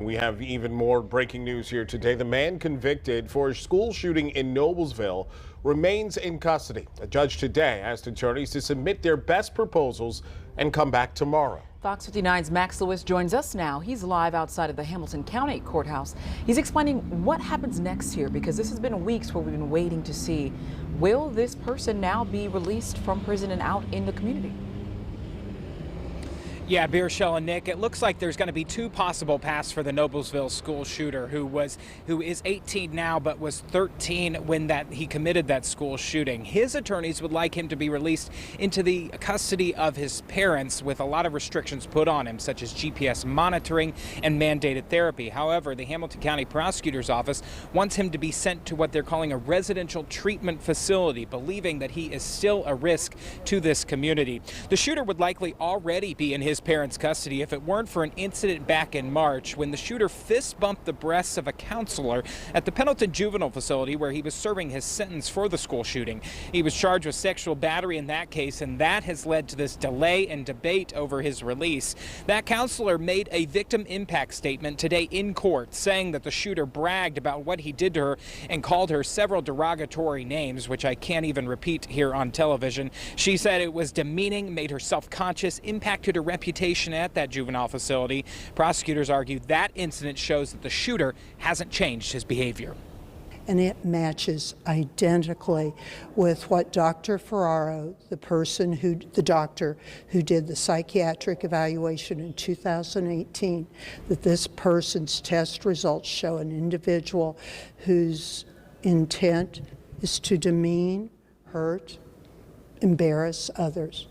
We have even more breaking news here today. The man convicted for a school shooting in Noblesville remains in custody. A judge today asked attorneys to submit their best proposals and come back tomorrow. Fox 59's Max Lewis joins us now. He's live outside of the Hamilton County Courthouse. He's explaining what happens next here, because this has been weeks where we've been waiting to see, will this person now be released from prison and out in the community? Yeah, Beershell and Nick, it looks like there's going to be two possible paths for the Noblesville school shooter who is 18 now but was 13 when he committed that school shooting. His attorneys would like him to be released into the custody of his parents with a lot of restrictions put on him, such as GPS monitoring and mandated therapy. However, the Hamilton County Prosecutor's Office wants him to be sent to what they're calling a residential treatment facility, believing that he is still a risk to this community. The shooter would likely already be in his parents' custody if it weren't for an incident back in March when the shooter fist bumped the breasts of a counselor at the Pendleton Juvenile Facility where he was serving his sentence for the school shooting. He was charged with sexual battery in that case, and that has led to this delay and debate over his release. That counselor made a victim impact statement today in court saying that the shooter bragged about what he did to her and called her several derogatory names, which I can't even repeat here on television. She said it was demeaning, made her self-conscious, impacted her reputation at that juvenile facility. Prosecutors argue that incident shows that the shooter hasn't changed his behavior. And it matches identically with what Dr. Ferraro, the doctor who did the psychiatric evaluation in 2018, that this person's test results show an individual whose intent is to demean, hurt, embarrass others.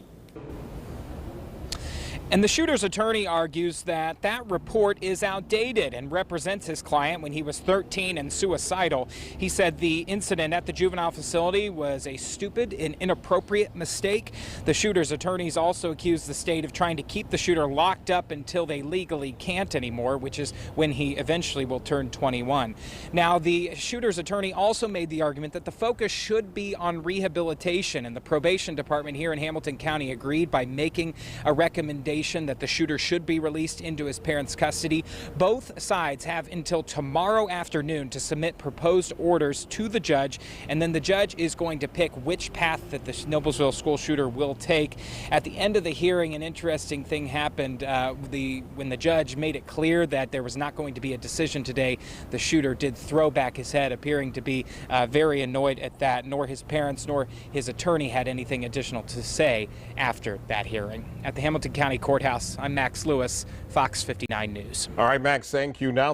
And the shooter's attorney argues that that report is outdated and represents his client when he was 13 and suicidal. He said the incident at the juvenile facility was a stupid and inappropriate mistake. The shooter's attorneys also accused the state of trying to keep the shooter locked up until they legally can't anymore, which is when he eventually will turn 21. Now, the shooter's attorney also made the argument that the focus should be on rehabilitation, and the probation department here in Hamilton County agreed by making a recommendation that the shooter should be released into his parents' custody. Both sides have until tomorrow afternoon to submit proposed orders to the judge, and then the judge is going to pick which path that the Noblesville school shooter will take. At the end of the hearing, an interesting thing happened. When the judge made it clear that there was not going to be a decision today, the shooter did throw back his head, appearing to be very annoyed at that. Nor his parents nor his attorney had anything additional to say after that hearing. At the Hamilton County Courthouse, I'm Max Lewis, Fox 59 News. All right, Max, thank you. Now